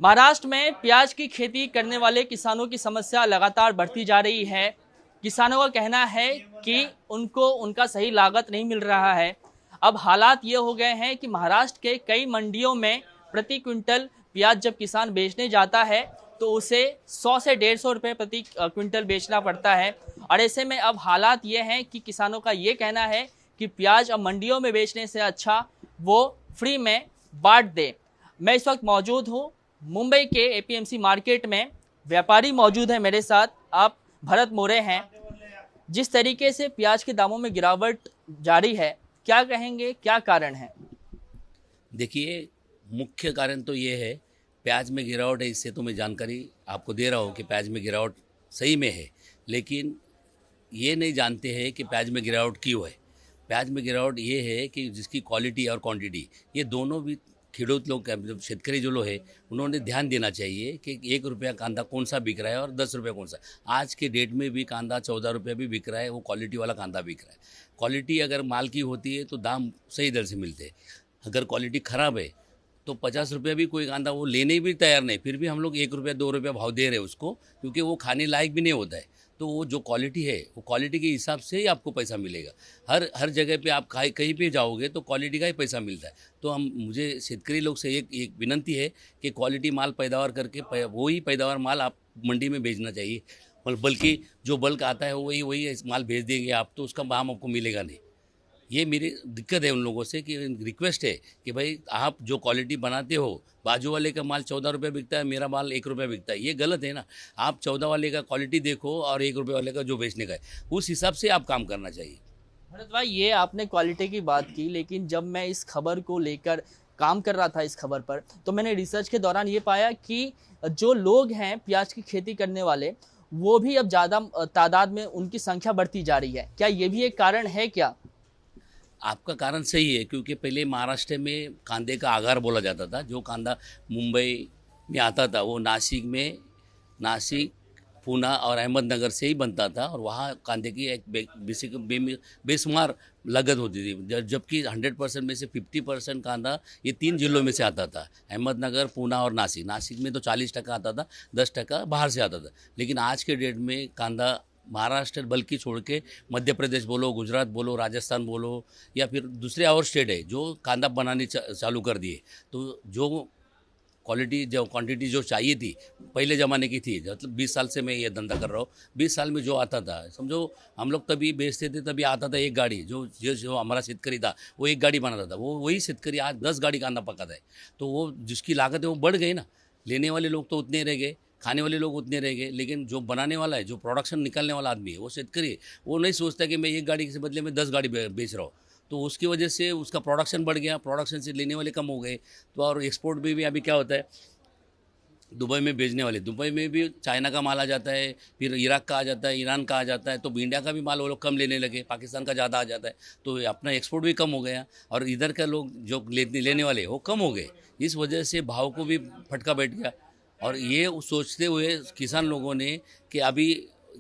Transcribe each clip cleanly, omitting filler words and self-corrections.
महाराष्ट्र में प्याज की खेती करने वाले किसानों की समस्या लगातार बढ़ती जा रही है। किसानों का कहना है कि उनको उनका सही लागत नहीं मिल रहा है। अब हालात ये हो गए हैं कि महाराष्ट्र के कई मंडियों में प्रति क्विंटल प्याज जब किसान बेचने जाता है तो उसे 100 से 150 रुपये प्रति क्विंटल बेचना पड़ता है। और ऐसे में अब हालात ये हैं कि किसानों का ये कहना है कि प्याज अब मंडियों में बेचने से अच्छा वो फ्री में बांट दे। मैं इस वक्त मौजूद हूँ मुंबई के एपीएमसी मार्केट में। व्यापारी मौजूद है मेरे साथ, आप भरत मोरे हैं। जिस तरीके से प्याज के दामों में गिरावट जारी है, क्या कहेंगे, क्या कारण है? देखिए, मुख्य कारण तो ये है, प्याज में गिरावट है। इससे तो मैं जानकारी आपको दे रहा हूँ कि प्याज में गिरावट सही में है, लेकिन ये नहीं जानते हैं कि प्याज में गिरावट क्यों है। प्याज में गिरावट ये है कि जिसकी क्वालिटी और क्वांटिटी, ये दोनों भी खेडूत लोग मतलब शेतकरी जो लोग है उन्होंने ध्यान देना चाहिए कि 1 रुपया कांदा कौन सा बिक रहा है और 10 रुपया कौन सा। आज के डेट में भी कांदा 14 रुपया भी बिक रहा है, वो क्वालिटी वाला कांदा बिक रहा है। क्वालिटी अगर माल की होती है तो दाम सही दर से मिलते हैं। अगर क्वालिटी ख़राब है तो 50 रुपया भी कोई कांदा वो लेने भी तैयार नहीं, फिर भी हम लोग 1 रुपया 2 रुपया भाव दे रहे हैं उसको, क्योंकि वो खाने लायक भी नहीं होता है। तो वो जो क्वालिटी है वो क्वालिटी के हिसाब से ही आपको पैसा मिलेगा। हर हर जगह पे आप कहीं पे जाओगे तो क्वालिटी का ही पैसा मिलता है। तो मुझे शेतकरी लोग से एक विनंती है कि क्वालिटी माल पैदावार करके वही पैदावार माल आप मंडी में बेचना चाहिए। बल्कि जो बल्क आता है वही वही माल भेज देंगे आप, तो उसका दाम आपको मिलेगा नहीं। ये मेरी दिक्कत है उन लोगों से कि रिक्वेस्ट है कि भाई आप जो क्वालिटी बनाते हो, बाजू वाले का माल 14 रुपये बिकता है, मेरा माल 1 रुपया बिकता है, ये गलत है ना। आप 14 वाले का क्वालिटी देखो और 1 रुपये वाले का जो बेचने का है, उस हिसाब से आप काम करना चाहिए। भरत भाई, ये आपने क्वालिटी की बात की, लेकिन जब मैं इस खबर को लेकर काम कर रहा था इस खबर पर, तो मैंने रिसर्च के दौरान ये पाया कि जो लोग हैं प्याज की खेती करने वाले, वो भी अब ज़्यादा तादाद में उनकी संख्या बढ़ती जा रही है। क्या ये भी एक कारण है क्या? आपका कारण सही है, क्योंकि पहले महाराष्ट्र में कांदे का आगार बोला जाता था। जो कांदा मुंबई में आता था वो नासिक पूना और अहमदनगर से ही बनता था, और वहाँ कांदे की एक बेसिक बेशुमार लागत होती थी। जबकि 100% में से 50% कांदा ये 3 जिलों में से आता था, अहमदनगर, पूना और नासिक में तो 40% आता था, 10% बाहर से आता था। लेकिन आज के डेट में कांदा महाराष्ट्र बल्कि छोड़ के मध्य प्रदेश बोलो, गुजरात बोलो, राजस्थान बोलो, या फिर दूसरे और स्टेट है जो कांदा बनाने चालू कर दिए। तो जो क्वालिटी जो क्वांटिटी जो चाहिए थी पहले ज़माने की थी, मतलब 20 साल से मैं ये धंधा कर रहा हूँ, 20 साल में जो आता था, समझो हम लोग तभी बेचते थे, तभी आता था एक गाड़ी। जो हमारा शेतकरी था वो एक गाड़ी बनाता था, वो वही शेतकरी आज 10 गाड़ी कांदा पकाता है। तो वो जिसकी लागत है वो बढ़ गई ना। लेने वाले लोग तो उतने रह गए, खाने वाले लोग उतने रह गए, लेकिन जो बनाने वाला है, जो प्रोडक्शन निकालने वाला आदमी है, वो शेतकरी है। वो नहीं सोचता कि मैं एक गाड़ी के बदले में 10 गाड़ी बेच रहा हूँ। तो उसकी वजह से उसका प्रोडक्शन बढ़ गया, प्रोडक्शन से लेने वाले कम हो गए। तो और एक्सपोर्ट में भी अभी क्या होता है, दुबई में भेजने वाले, दुबई में भी चाइना का माल आ जाता है, फिर इराक का आ जाता है, ईरान का आ जाता है। तो इंडिया का भी माल वो लोग कम लेने लगे, पाकिस्तान का ज़्यादा आ जाता है। तो अपना एक्सपोर्ट भी कम हो गया, और इधर का लोग जो लेने वाले वो कम हो गए। इस वजह से भाव को भी फटका बैठ गया। और ये सोचते हुए किसान लोगों ने कि अभी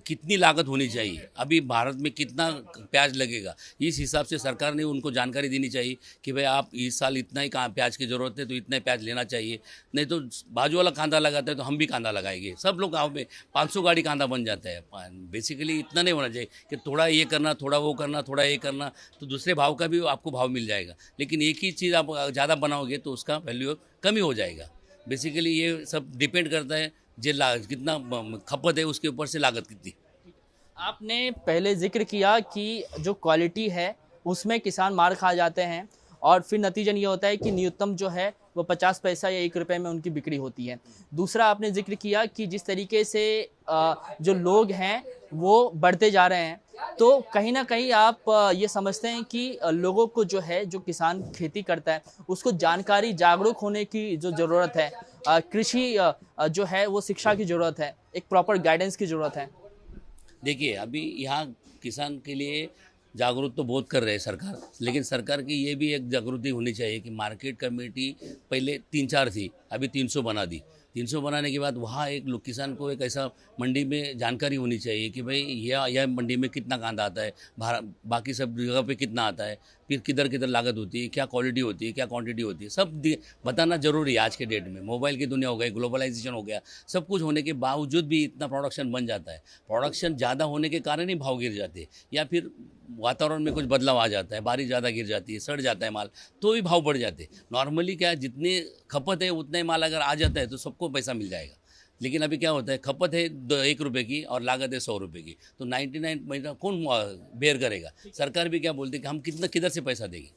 कितनी लागत होनी चाहिए, अभी भारत में कितना प्याज लगेगा, इस हिसाब से सरकार ने उनको जानकारी देनी चाहिए कि भाई आप इस साल इतना ही प्याज की ज़रूरत है तो इतना ही प्याज लेना चाहिए। नहीं तो बाजू वाला कांदा लगाता है तो हम भी कांदा लगाएंगे। सब लोग गाँव में 500 गाड़ी कांदा बन जाता है। बेसिकली इतना नहीं होना चाहिए कि थोड़ा ये करना, थोड़ा वो करना, थोड़ा ये करना, तो दूसरे भाव का भी आपको भाव मिल जाएगा। लेकिन एक ही चीज़ आप ज़्यादा बनाओगे तो उसका वैल्यू कम ही हो जाएगा। बेसिकली ये सब डिपेंड करता है कितना खपत है, उसके ऊपर से लागत कितनी। आपने पहले जिक्र किया कि जो क्वालिटी है उसमें किसान मार खा जाते हैं, और फिर नतीजन ये होता है कि न्यूनतम जो है वो 50 पैसा या 1 रुपये में उनकी बिक्री होती है। दूसरा, आपने जिक्र किया कि जिस तरीके से जो लोग हैं वो बढ़ते जा रहे हैं, तो कहीं ना कहीं आप ये समझते हैं कि लोगों को जो है, जो किसान खेती करता है, उसको जानकारी, जागरूक होने की जो ज़रूरत है, कृषि जो है वो शिक्षा की ज़रूरत है, एक प्रॉपर गाइडेंस की ज़रूरत है। देखिए, अभी यहाँ किसान के लिए जागरूक तो बहुत कर रहे हैं सरकार, लेकिन सरकार की ये भी एक जागृति होनी चाहिए कि मार्केट कमेटी पहले 3-4 थी, अभी 300 बना दी। 300 बनाने के बाद वहाँ एक लोग किसान को एक ऐसा मंडी में जानकारी होनी चाहिए कि भाई यह मंडी में कितना कांदा आता है, बाकी सब जगह पे कितना आता है, फिर किधर किधर लागत होती है, क्या क्वालिटी होती है, क्या क्वांटिटी होती है, सब बताना जरूरी है। आज के डेट में मोबाइल की दुनिया हो गई, ग्लोबलाइजेशन हो गया, सब कुछ होने के बावजूद भी इतना प्रोडक्शन बन जाता है। प्रोडक्शन ज़्यादा होने के कारण ही भाव गिर जाते हैं, या फिर वातावरण में कुछ बदलाव आ जाता है, बारिश ज़्यादा गिर जाती है, सड़ जाता है माल, तो भी भाव बढ़ जाते हैं। नॉर्मली क्या है, जितने खपत है उतने माल अगर आ जाता है तो सबको पैसा मिल जाएगा। लेकिन अभी क्या होता है, खपत है 1 रुपये की और लागत है 100 रुपये की, तो 99 महीना कौन बेयर करेगा? सरकार भी क्या बोलती है कि हम किधर से पैसा देंगे।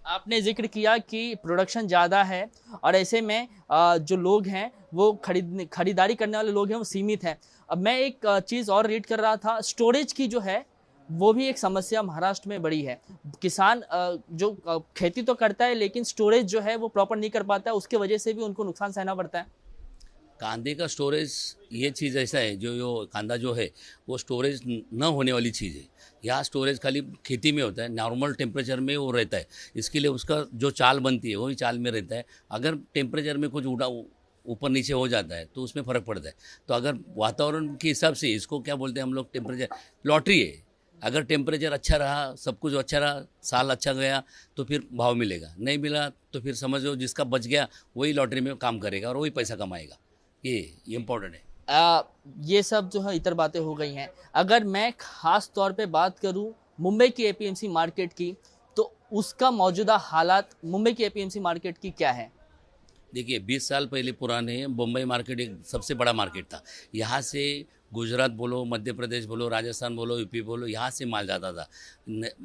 आपने जिक्र किया कि प्रोडक्शन ज़्यादा है और ऐसे में जो लोग हैं वो खरीदारी करने वाले लोग हैं वो सीमित हैं। अब मैं एक चीज़ और रीड कर रहा था, स्टोरेज की जो है वो भी एक समस्या महाराष्ट्र में बड़ी है। किसान जो खेती तो करता है लेकिन स्टोरेज जो है वो प्रॉपर नहीं कर पाता है, उसके वजह से भी उनको नुकसान सहना पड़ता है। कांदे का स्टोरेज ये चीज़ ऐसा है, जो कांदा जो है वो स्टोरेज न होने वाली चीज़ है। यहाँ स्टोरेज खाली खेती में होता है, नॉर्मल टेम्परेचर में वो रहता है, इसके लिए उसका जो चाल बनती है वही चाल में रहता है। अगर टेम्परेचर में कुछ ऊपर नीचे हो जाता है तो उसमें फ़र्क पड़ता है। तो अगर वातावरण के हिसाब से, इसको क्या बोलते हैं हम लोग, टेम्परेचर लॉटरी है। अगर टेम्परेचर अच्छा रहा, सब कुछ अच्छा रहा, साल अच्छा गया तो फिर भाव मिलेगा, नहीं मिला तो फिर समझो जिसका बच गया वही लॉटरी में काम करेगा और वही पैसा कमाएगा। ये इम्पोर्टेंट है। ये सब जो है इतर बातें हो गई हैं। अगर मैं ख़ास तौर पे बात करूं मुंबई की एपीएमसी मार्केट की, तो उसका मौजूदा हालात मुंबई की एपीएमसी मार्केट की क्या है? देखिए 20 साल पहले पुराने मुंबई मार्केट एक सबसे बड़ा मार्केट था। यहाँ से गुजरात बोलो, मध्य प्रदेश बोलो, राजस्थान बोलो, यूपी बोलो, यहाँ से माल जाता था।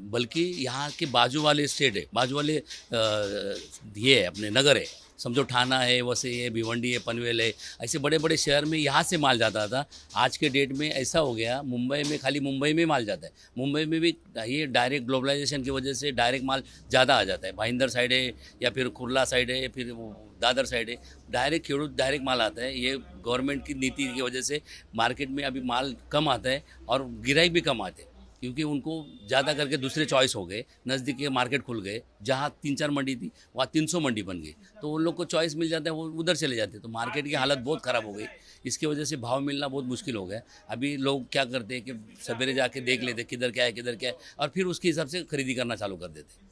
बल्कि यहाँ के बाजू वाले स्टेट है, बाजू वाले ये है अपने नगर है, समझो ठाना है, वसई है, भिवंडी है, पनवेल है, ऐसे बड़े बड़े शहर में यहाँ से माल जाता था। आज के डेट में ऐसा हो गया, मुंबई में खाली मुंबई में माल जाता है। मुंबई में भी ये डायरेक्ट ग्लोबलाइजेशन की वजह से डायरेक्ट माल ज़्यादा आ जाता है। भाईंदर साइड है या फिर कुर्ला साइड है, फिर दादर साइड है, डायरेक्ट खेडूत डायरेक्ट माल आता है। ये गवर्नमेंट की नीति की वजह से मार्केट में अभी माल कम आता है और गिराई भी कम आते हैं, क्योंकि उनको ज़्यादा करके दूसरे चॉइस हो गए, नज़दीक के मार्केट खुल गए। जहाँ 3-4 मंडी थी वहाँ 300 मंडी बन गई, तो उन लोग को चॉइस मिल जाता है, वो उधर चले जाते हैं। तो मार्केट की हालत बहुत ख़राब हो गई, इसकी वजह से भाव मिलना बहुत मुश्किल हो गया। अभी लोग क्या करते हैं कि सवेरे जाके देख लेते किधर क्या है किधर क्या है, और फिर उसके हिसाब से खरीदी करना चालू कर देते।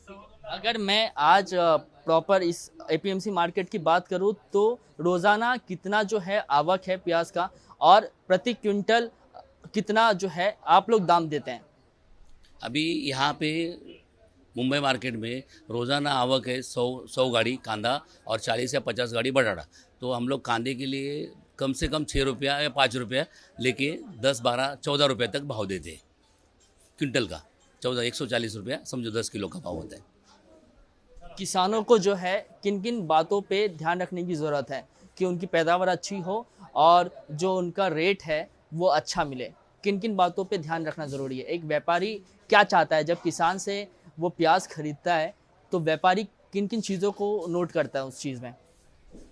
अगर मैं आज प्रॉपर इस एपीएमसी मार्केट की बात करूं तो रोज़ाना कितना जो है आवक है प्याज का, और प्रति क्विंटल कितना जो है आप लोग दाम देते हैं? अभी यहाँ पे मुंबई मार्केट में रोज़ाना आवक है 100 गाड़ी कांदा और 40 या 50 गाड़ी बटाटा। तो हम लोग कांदे के लिए कम से कम 6 रुपया या 5 रुपया लेके 10, 12, 14 रुपये तक भाव देते हैं क्विंटल का। 140 रुपया समझो 10 किलो का भाव होता है। किसानों को जो है किन किन बातों पे ध्यान रखने की ज़रूरत है कि उनकी पैदावार अच्छी हो और जो उनका रेट है वो अच्छा मिले? किन किन बातों पे ध्यान रखना ज़रूरी है? एक व्यापारी क्या चाहता है जब किसान से वो प्याज खरीदता है, तो व्यापारी किन किन चीज़ों को नोट करता है उस चीज़ में?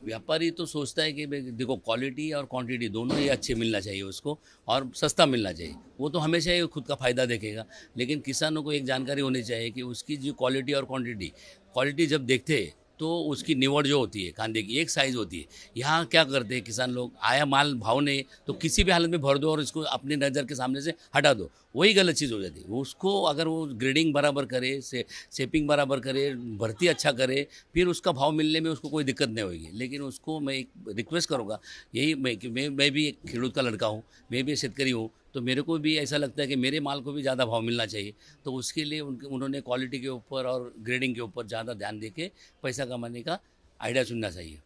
व्यापारी तो सोचता है कि भाई देखो क्वालिटी और क्वांटिटी दोनों ही अच्छे मिलना चाहिए उसको, और सस्ता मिलना चाहिए। वो तो हमेशा ही खुद का फ़ायदा देखेगा। लेकिन किसानों को एक जानकारी होनी चाहिए कि उसकी जो क्वालिटी और क्वांटिटी जब देखते हैं तो उसकी निवड़ जो होती है कांदे की एक साइज़ होती है। यहाँ क्या करते हैं किसान लोग, आया माल भाव नहीं तो किसी भी हालत में भर दो और इसको अपनी नज़र के सामने से हटा दो, वही गलत चीज़ हो जाती है। उसको अगर वो ग्रेडिंग बराबर करे, शेपिंग बराबर करे, भर्ती अच्छा करे, फिर उसका भाव मिलने में उसको कोई दिक्कत नहीं होगी। लेकिन उसको मैं एक रिक्वेस्ट करूँगा, यही मैं भी एक खेडूत का लड़का हूँ, मैं भी शेतकरी हूँ, तो मेरे को भी ऐसा लगता है कि मेरे माल को भी ज़्यादा भाव मिलना चाहिए। तो उसके लिए उन्होंने क्वालिटी के ऊपर और ग्रेडिंग के ऊपर ज़्यादा ध्यान देके पैसा कमाने का आइडिया चुनना चाहिए।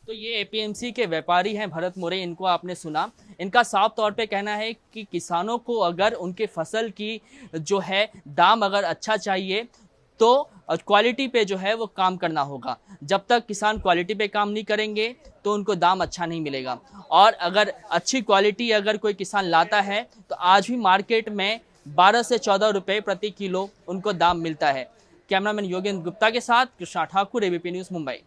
तो ये एपीएमसी के व्यापारी हैं भरत मोरे, इनको आपने सुना। इनका साफ तौर पे कहना है कि किसानों को अगर उनके फसल की जो है दाम अगर अच्छा चाहिए तो क्वालिटी पे जो है वो काम करना होगा। जब तक किसान क्वालिटी पे काम नहीं करेंगे तो उनको दाम अच्छा नहीं मिलेगा। और अगर अच्छी क्वालिटी अगर कोई किसान लाता है तो आज भी मार्केट में 12 से 14 रुपये प्रति किलो उनको दाम मिलता है। कैमरामैन योगेंद्र गुप्ता के साथ कृष्णा ठाकुर, एबीपी न्यूज़, मुंबई।